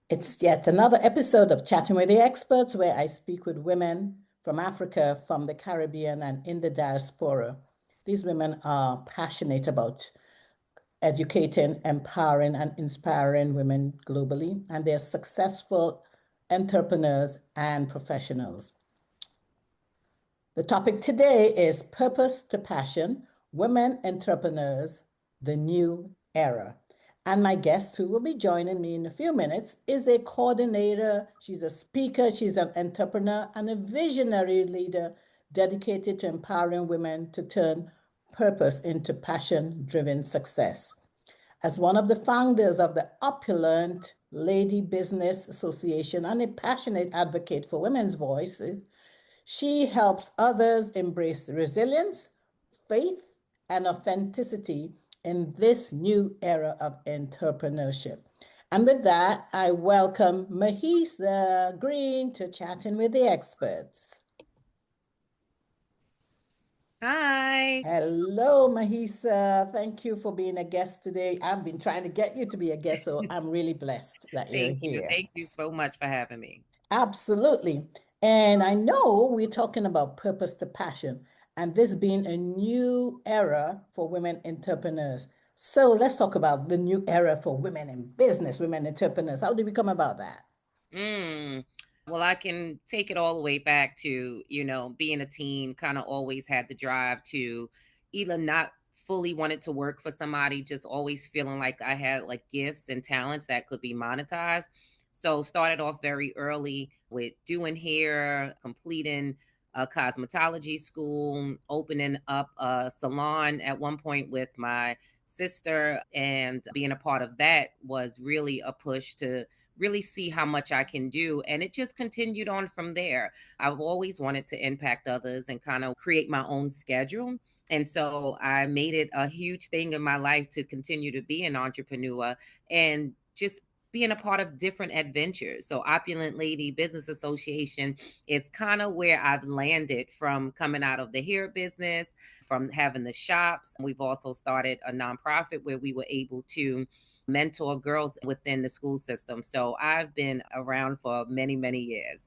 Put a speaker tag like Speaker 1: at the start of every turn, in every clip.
Speaker 1: It's yet another episode of Chatting with the Experts, where I speak with women from Africa, from the Caribbean, and in the diaspora. These women are passionate about educating, empowering, and inspiring women globally, and they're successful entrepreneurs and professionals. The topic today is Purpose to Passion, Women Entrepreneurs, the New Era. And my guest, who will be joining me in a few minutes, is a coordinator. She's a speaker, she's an entrepreneur, and a visionary leader dedicated to empowering women to turn purpose into passion driven success. As one of the founders of the Opulent Lady Business Association and a passionate advocate for women's voices, she helps others embrace resilience, faith, and authenticity in this new era of entrepreneurship. And with that, I welcome Mijiza Green to Chatting with the Experts.
Speaker 2: Hi.
Speaker 1: Hello, Mahisa. Thank you for being a guest today. I've been trying to get you to be a guest, so I'm really blessed that you're
Speaker 2: Thank you.
Speaker 1: here.
Speaker 2: Thank you so much for having me.
Speaker 1: Absolutely. And I know we're talking about purpose to passion, and this being a new era for women entrepreneurs. So let's talk about the new era for women in business, women entrepreneurs. How did we come about that?
Speaker 2: Mm. Well, I can take it all the way back to, being a teen, kind of always had the drive to either not fully wanted to work for somebody, just always feeling like I had like gifts and talents that could be monetized. So started off very early with doing hair, completing a cosmetology school, opening up a salon at one point with my sister, and being a part of that was really a push to really see how much I can do. And it just continued on from there. I've always wanted to impact others and kind of create my own schedule. And so I made it a huge thing in my life to continue to be an entrepreneur and just being a part of different adventures. So Opulent Lady Business Association is kind of where I've landed from coming out of the hair business, from having the shops. We've also started a nonprofit where we were able to mentor girls within the school system. So I've been around for many, many years.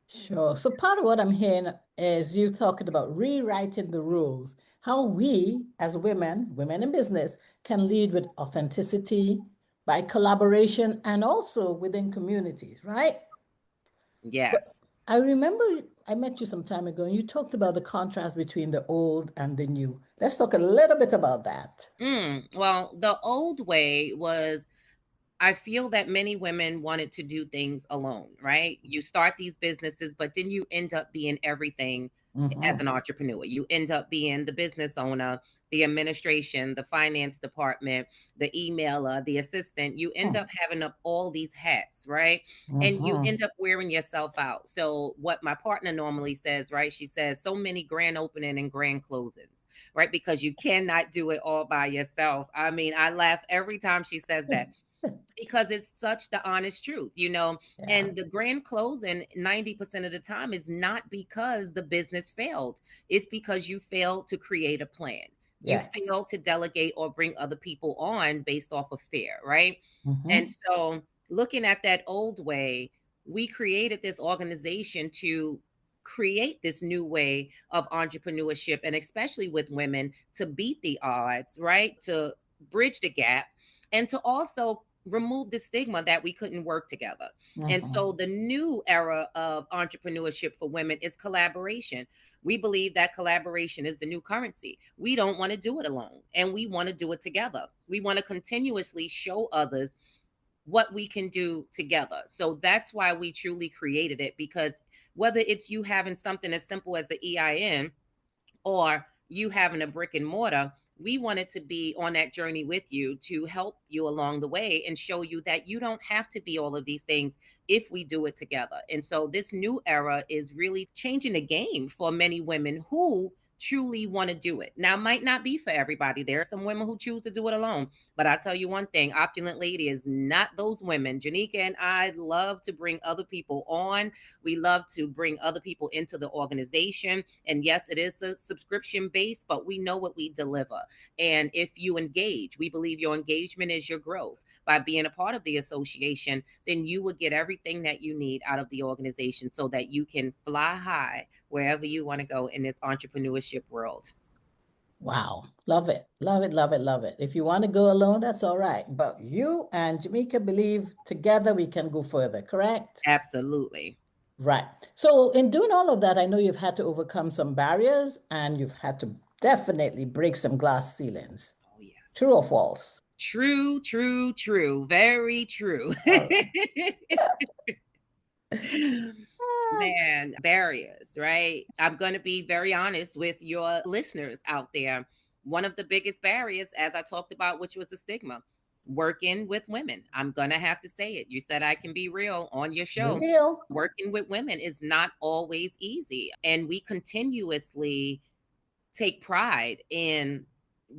Speaker 1: Sure. So part of what I'm hearing is you talking about rewriting the rules, how we as women, women in business, can lead with authenticity, by collaboration, and also within communities, right? But
Speaker 2: Yes.
Speaker 1: I remember I met you some time ago and you talked about the contrast between the old and the new. Let's talk a little bit about that.
Speaker 2: Well, the old way was I feel that many women wanted to do things alone, right? You start these businesses, but then you end up being everything as
Speaker 1: Hmm.
Speaker 2: an entrepreneur. You end up being the business owner, the administration, the finance department, the emailer, the assistant. You end up having up all these hats, right? And you
Speaker 1: Hmm.
Speaker 2: end up wearing yourself out. So, what my partner normally says, right? She says, so many grand opening and grand closings, right? Because you cannot do it all by yourself. I mean, I laugh every time she says that because it's such the honest truth,
Speaker 1: Yeah.
Speaker 2: and the grand closing 90% of the time is not because the business failed. It's because you failed to create a plan. You failed
Speaker 1: Yes.
Speaker 2: to delegate or bring other people on based off of fear, right? And
Speaker 1: Hmm.
Speaker 2: so looking at that old way, we created this organization to create this new way of entrepreneurship, and especially with women, to beat the odds, right? To bridge the gap and to also remove the stigma that we couldn't work together. And so
Speaker 1: Hmm.
Speaker 2: the new era of entrepreneurship for women is collaboration. We believe that collaboration is the new currency. We don't want to do it alone, and we want to do it together. We want to continuously show others what we can do together. So that's why we truly created it, because whether it's you having something as simple as the EIN or you having a brick and mortar, we wanted to be on that journey with you to help you along the way and show you that you don't have to be all of these things if we do it together. And so this new era is really changing the game for many women who truly want to do it. Now, it might not be for everybody. There are some women who choose to do it alone. But I tell you one thing, Opulent Lady is not those women. Janika and I love to bring other people on. We love to bring other people into the organization. And yes, it is a subscription base, but we know what we deliver. And if you engage, we believe your engagement is your growth. by being a part of the association, then you will get everything that you need out of the organization so that you can fly high wherever you want to go in this entrepreneurship world.
Speaker 1: Wow. Love it. Love it. Love it. Love it. If you want to go alone, that's all right. But you and Jamaica believe together we can go further, correct?
Speaker 2: Absolutely.
Speaker 1: Right. So, in doing all of that, I know you've had to overcome some barriers and you've had to definitely break some glass ceilings.
Speaker 2: Oh, yes.
Speaker 1: True or false?
Speaker 2: True, true, true. Very true.
Speaker 1: All right.
Speaker 2: Man, barriers, right? I'm going to be very honest with your listeners out there. One of the biggest barriers, as I talked about, which was the stigma, working with women. I'm going to have to say it. You said I can be real on your
Speaker 1: Be
Speaker 2: show.
Speaker 1: real.
Speaker 2: Working with women is not always easy. And we continuously take pride in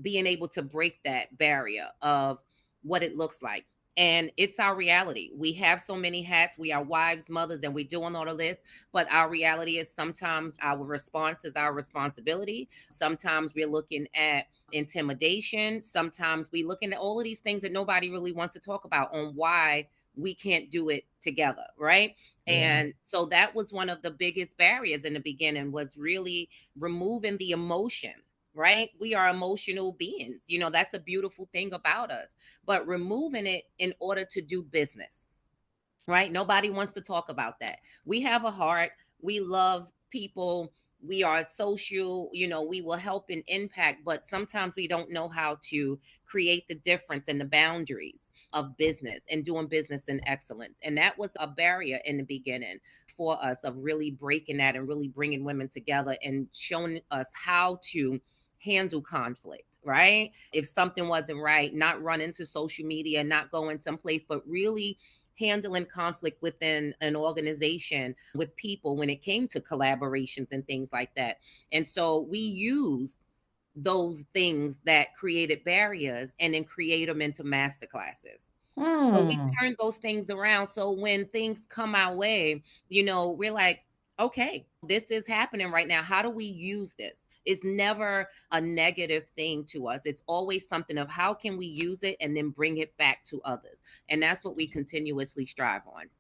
Speaker 2: being able to break that barrier of what it looks like. And it's our reality. We have so many hats. We are wives, mothers, and we're doing all of this. But our reality is sometimes our response is our responsibility. Sometimes we're looking at intimidation. Sometimes we're looking at all of these things that nobody really wants to talk about on why we can't do it together, right?
Speaker 1: Yeah.
Speaker 2: And so that was one of the biggest barriers in the beginning, was really removing the emotion, right? We are emotional beings. That's a beautiful thing about us, but removing it in order to do business, right? Nobody wants to talk about that. We have a heart. We love people. We are social, we will help and impact, but sometimes we don't know how to create the difference and the boundaries of business and doing business in excellence. And that was a barrier in the beginning for us, of really breaking that and really bringing women together and showing us how to handle conflict, right? If something wasn't right, not run into social media, not going someplace, but really handling conflict within an organization with people when it came to collaborations and things like that. And so we use those things that created barriers and then create them into master classes. So we
Speaker 1: Hmm.
Speaker 2: turn those things around. So when things come our way, we're like, okay, this is happening right now. How do we use this? It's never a negative thing to us. It's always something of how can we use it and then bring it back to others. And that's what we continuously strive on.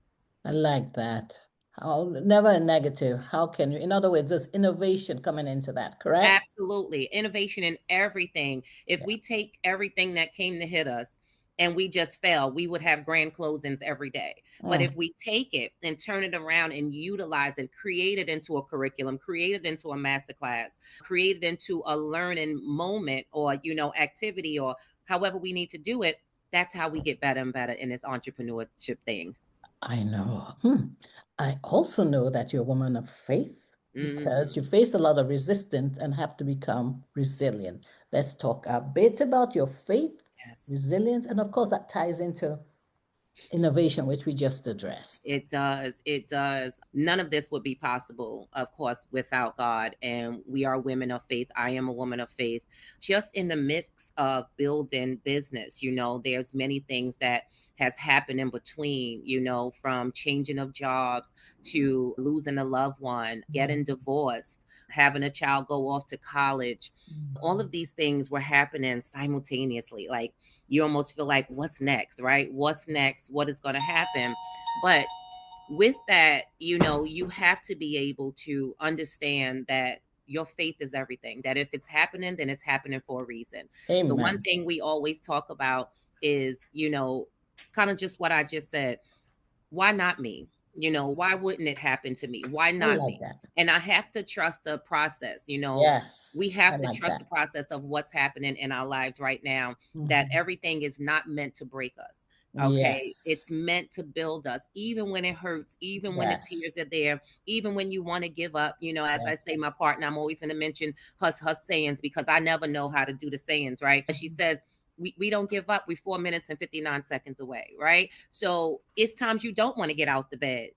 Speaker 1: I like that. How, never a negative. How can you, in other words, there's innovation coming into that, correct?
Speaker 2: Absolutely. Innovation in everything. If
Speaker 1: Yeah.
Speaker 2: we take everything that came to hit us and we just fell, we would have grand closings every day. But if
Speaker 1: Mm,
Speaker 2: we take it and turn it around and utilize it, create it into a curriculum, create it into a masterclass, create it into a learning moment or, activity, or however we need to do it, that's how we get better and better in this entrepreneurship thing.
Speaker 1: I know. I also know that you're a woman of faith because you
Speaker 2: Hmm.
Speaker 1: faced a lot of resistance and have to become resilient. Let's talk a bit about your faith,
Speaker 2: Yes.
Speaker 1: resilience, and of course, that ties into innovation, which we just addressed.
Speaker 2: It does. It does. None of this would be possible, of course, without God. And we are women of faith. I am a woman of faith. Just in the mix of building business, there's many things that has happened in between, from changing of jobs to losing a loved one, getting divorced, having a child go off to college. All of these things were happening simultaneously. Like, you almost feel like, what's next, right? What's next? What is going to happen? But with that, you have to be able to understand that your faith is everything, that if it's happening, then it's happening for a reason. The one
Speaker 1: Amen.
Speaker 2: thing we always talk about is, kind of just what I just said. Why not me? Why wouldn't it happen to me? Why
Speaker 1: I
Speaker 2: not
Speaker 1: like
Speaker 2: me?
Speaker 1: that.
Speaker 2: And I have to trust the process. We
Speaker 1: Yes, I
Speaker 2: have to
Speaker 1: like
Speaker 2: trust
Speaker 1: that.
Speaker 2: the process of what's happening in our lives right now, that
Speaker 1: Mhm.
Speaker 2: everything is not meant to break us. Okay. It's
Speaker 1: Yes,
Speaker 2: meant to build us, even when it hurts, even when the
Speaker 1: yes,
Speaker 2: tears are there, even when you want to give up. As I
Speaker 1: yes.
Speaker 2: say, my partner, I'm always going to mention her sayings because I never know how to do the sayings, right? But she says, we don't give up. We're 4 minutes and 59 seconds away, right? So it's times you don't want to get out the bed.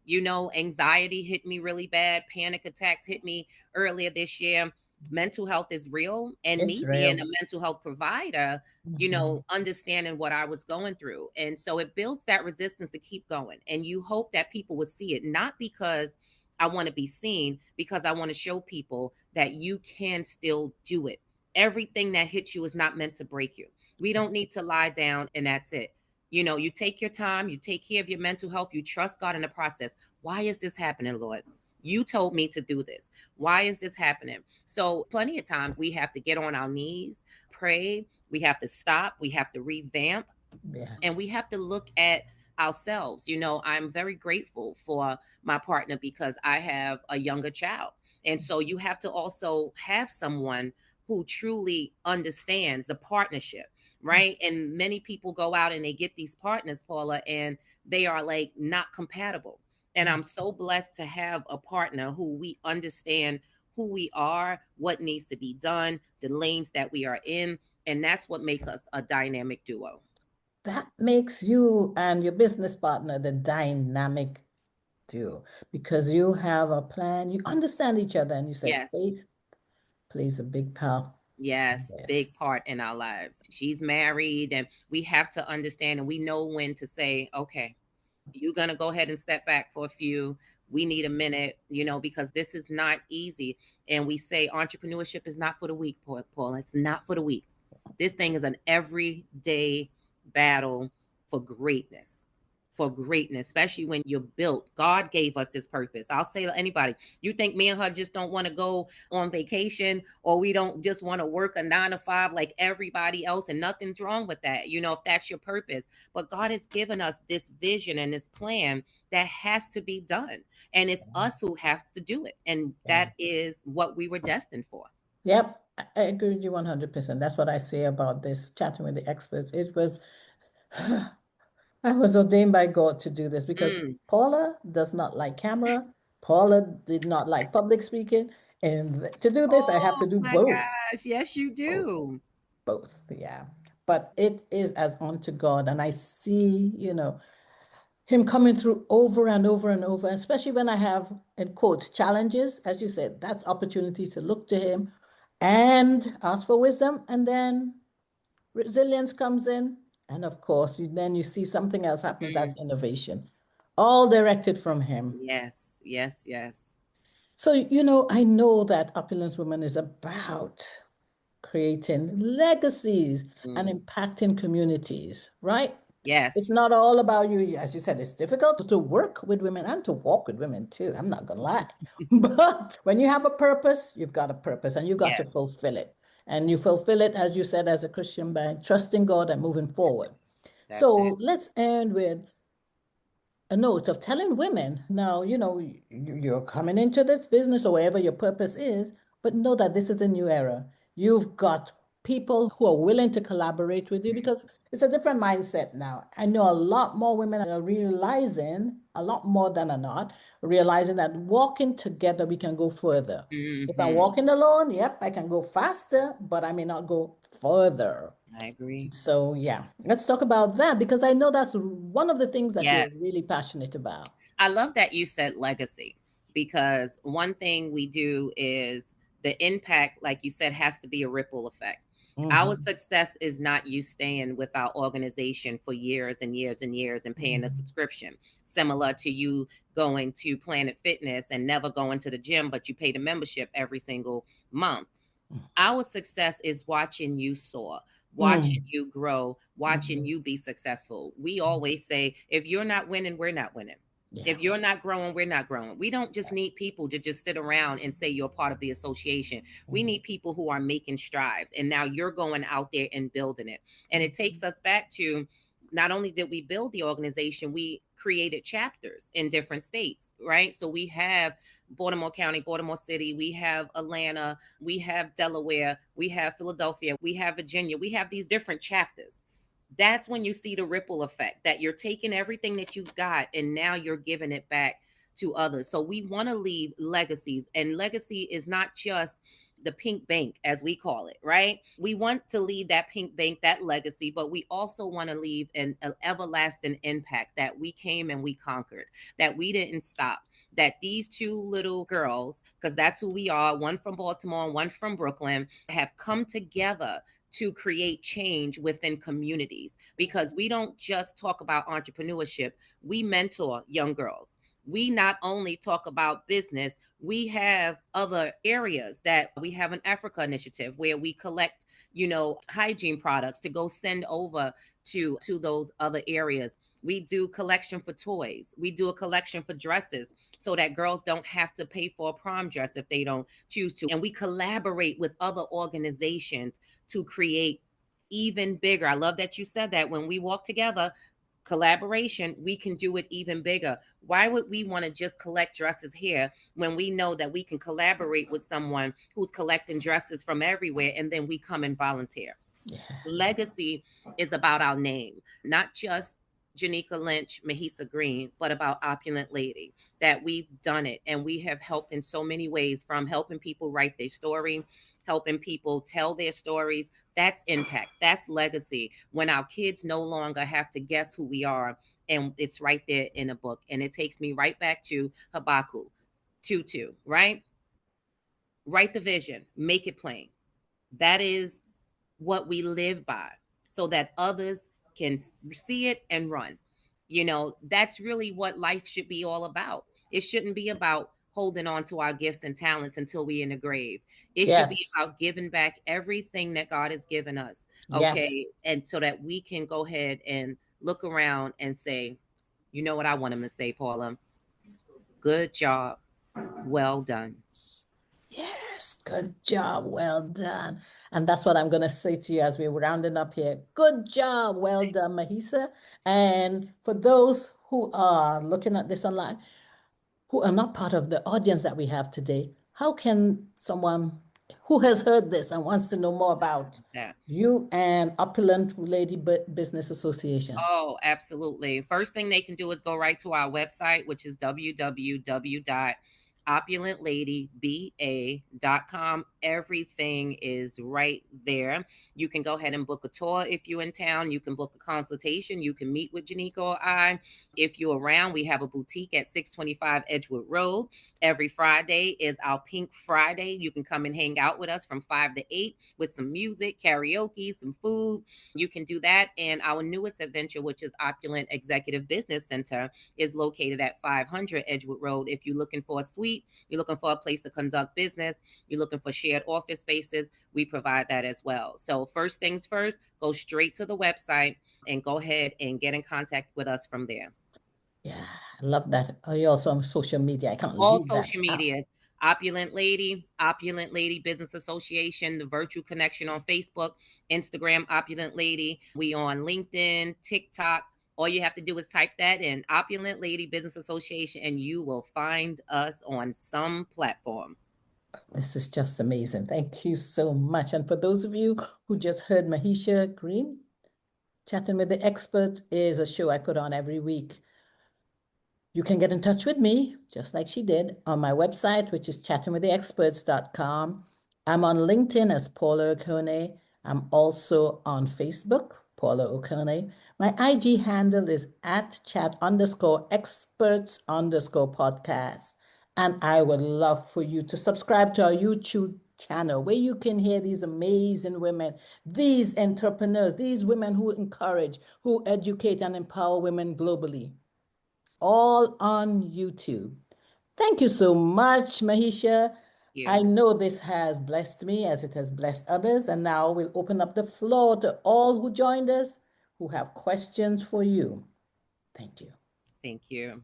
Speaker 2: Anxiety hit me really bad. Panic attacks hit me earlier this year. Mental health is real. And
Speaker 1: It's
Speaker 2: me being a
Speaker 1: real.
Speaker 2: mental health provider,
Speaker 1: Mhm.
Speaker 2: understanding what I was going through. And so it builds that resistance to keep going. And you hope that people will see it, not because I want to be seen, because I want to show people that you can still do it. Everything that hits you is not meant to break you. We don't need to lie down and that's it. You take your time, you take care of your mental health, you trust God in the process. Why is this happening, Lord? You told me to do this. Why is this happening? So, plenty of times we have to get on our knees, pray, we have to stop, we have to revamp,
Speaker 1: Yeah.
Speaker 2: and we have to look at ourselves. I'm very grateful for my partner because I have a younger child. And so you have to also have someone who truly understands the partnership, right? And many people go out and they get these partners, Paula, and they are like not compatible. And I'm so blessed to have a partner who we understand who we are, what needs to be done, the lanes that we are in, and that's what makes us a dynamic duo.
Speaker 1: That makes you and your business partner the dynamic duo because you have a plan, you understand each other, and you said
Speaker 2: Yes.
Speaker 1: faith plays a big part in
Speaker 2: Yes, big
Speaker 1: this.
Speaker 2: part in our lives. She's married, and we have to understand and we know when to say, okay, you're going to go ahead and step back for a few. We need a minute, because this is not easy. And we say entrepreneurship is not for the weak, Paul. It's not for the weak. This thing is an everyday battle for greatness. For greatness, especially when you're built. God gave us this purpose. I'll say to anybody, you think me and her just don't want to go on vacation, or we don't just want to work a 9 to 5 like everybody else, and nothing's wrong with that, if that's your purpose. But God has given us this vision and this plan that has to be done. And it's us who has to do it. And
Speaker 1: Yeah.
Speaker 2: that is what we were destined for.
Speaker 1: Yep, I agree with you 100%. That's what I say about this chatting with the experts. It was, I was ordained by God to do this because
Speaker 2: Mm.
Speaker 1: Paula does not like camera. Paula did not like public speaking. And to do this, I have
Speaker 2: Oh
Speaker 1: to do
Speaker 2: my
Speaker 1: both.
Speaker 2: gosh. Yes, you
Speaker 1: Both.
Speaker 2: do.
Speaker 1: Both. Yeah. But it is as unto God. And I see, him coming through over and over and over, especially when I have, in quotes, challenges. As you said, that's opportunity to look to him and ask for wisdom. And then resilience comes in. And of course, then you see something else happens. That's
Speaker 2: Mm.
Speaker 1: innovation, all directed from him.
Speaker 2: Yes, yes, yes.
Speaker 1: So, I know that Opulence Women is about creating legacies and
Speaker 2: Mm.
Speaker 1: impacting communities, right? It's
Speaker 2: Yes.
Speaker 1: not all about you. As you said, it's difficult to work with women and to walk with women too. I'm not going to lie. But when you have a purpose, you've got a purpose and you got to
Speaker 2: Yes,
Speaker 1: fulfill it. And you fulfill it, as you said, as a Christian by trusting God and moving forward.
Speaker 2: that's it.
Speaker 1: So let's end with a note of telling women now, you're coming into this business or wherever your purpose is, but know that this is a new era. You've got people who are willing to collaborate with you because it's a different mindset now. I know a lot more women are realizing, a lot more than are not, realizing that walking together, we can go further. If I'm
Speaker 2: Hmm.
Speaker 1: walking alone, yep, I can go faster, but I may not go further.
Speaker 2: I agree.
Speaker 1: So, yeah, let's talk about that because I know that's one of the things that you're
Speaker 2: Yes.
Speaker 1: really passionate about.
Speaker 2: I love that you said legacy, because one thing we do is the impact, like you said, has to be a ripple effect. Our
Speaker 1: Mhm,
Speaker 2: success is not you staying with our organization for years and years and years and paying a
Speaker 1: mhm,
Speaker 2: subscription, similar to you going to Planet Fitness and never going to the gym, but you pay the membership every single month. Our success is watching you soar, watching
Speaker 1: mm,
Speaker 2: you grow, watching
Speaker 1: mhm,
Speaker 2: you be successful. We always say, if you're not winning, we're not winning.
Speaker 1: yeah,
Speaker 2: If you're not growing, we're not growing. We don't just need people to just sit around and say you're part of the association. We
Speaker 1: mhm,
Speaker 2: need people who are making strides. And now you're going out there and building it. And it takes us back to, not only did we build the organization, we created chapters in different states, right? So we have Baltimore County, Baltimore City, we have Atlanta, we have Delaware, we have Philadelphia, we have Virginia, we have these different chapters. That's when you see the ripple effect, that you're taking everything that you've got and now you're giving it back to others. So we want to leave legacies, and legacy is not just the pink bank, as we call it, right? We want to leave that pink bank, that legacy, but we also want to leave an everlasting impact, that we came and we conquered, that we didn't stop, that these two little girls, because that's who we are, one from Baltimore and one from Brooklyn, have come together to create change within communities, because we don't just talk about entrepreneurship, we mentor young girls. We not only talk about business, we have other areas, that we have an Africa initiative where we collect hygiene products to go send over to those other areas. We do collection for toys. We do a collection for dresses so that girls don't have to pay for a prom dress if they don't choose to. And we collaborate with other organizations to create even bigger. I love that you said that. When we walk together, collaboration, we can do it even bigger. Why would we want to just collect dresses here when we know that we can collaborate with someone who's collecting dresses from everywhere, and then we come and volunteer?
Speaker 1: Yeah.
Speaker 2: Legacy is about our name, not just Janika Lynch, Mijiza Green, but about Opulent Lady. That we've done it and we have helped in so many ways, from helping people write their story, helping people tell their stories. That's impact. That's legacy. When our kids no longer have to guess who we are, and it's right there in a book. And it takes me right back to Habakkuk 2:2, right? Write the vision, make it plain. That is what we live by, so that others can see it and run. That's really what life should be all about. It shouldn't be about holding on to our gifts and talents until we in the grave. It should be
Speaker 1: Yes.
Speaker 2: about giving back everything that God has given us.
Speaker 1: Yes.
Speaker 2: Okay. And so that we can go ahead and look around and say, you know what I want them to say, Paula? Good job. Well done.
Speaker 1: Yes, good job. Well done. And that's what I'm going to say to you as we're rounding up here. Good job. Well done, Mahisa. And for those who are looking at this online, who are not part of the audience that we have today, how can someone who has heard this and wants to know more about
Speaker 2: Yeah.
Speaker 1: you and Opulent Lady Business Association?
Speaker 2: Oh, absolutely. First thing they can do is go right to our website, which is www.opulentladyba.com. Everything is right there. You can go ahead and book a tour if you're in town. You can book a consultation. You can meet with Janika or I. If you're around, we have a boutique at 625 Edgewood Road. Every Friday is our Pink Friday. You can come and hang out with us from 5 to 8 with some music, karaoke, some food. You can do that. And our newest adventure, which is Opulent Executive Business Center, is located at 500 Edgewood Road. If you're looking for a suite, you're looking for a place to conduct business, you're looking for shared office spaces, we provide that as well. So first things first, go straight to the website and go ahead and get in contact with us from there.
Speaker 1: Yeah, I love that. Are you also on social media? I can't
Speaker 2: All
Speaker 1: leave that
Speaker 2: social
Speaker 1: out.
Speaker 2: medias. Opulent Lady Business Association, the Virtual Connection on Facebook, Instagram, Opulent Lady. We on LinkedIn, TikTok. All you have to do is type that in, Opulent Lady Business Association, and you will find us on some platform.
Speaker 1: This is just amazing. Thank you so much. And for those of you who just heard Mahisha Green, Chatting with the Experts is a show I put on every week. You can get in touch with me, just like she did, on my website, which is chattingwiththeexperts.com. I'm on LinkedIn as Paula Okone. I'm also on Facebook, Paula Okone. My IG handle is at chat_experts_podcast. And I would love for you to subscribe to our YouTube channel where you can hear these amazing women, these entrepreneurs, these women who encourage, who educate and empower women globally, all on YouTube. Thank you so much, Mahisha. I
Speaker 2: You.
Speaker 1: know this has blessed me as it has blessed others. And now we'll open up the floor to all who joined us who have questions for you. Thank you.
Speaker 2: Thank you.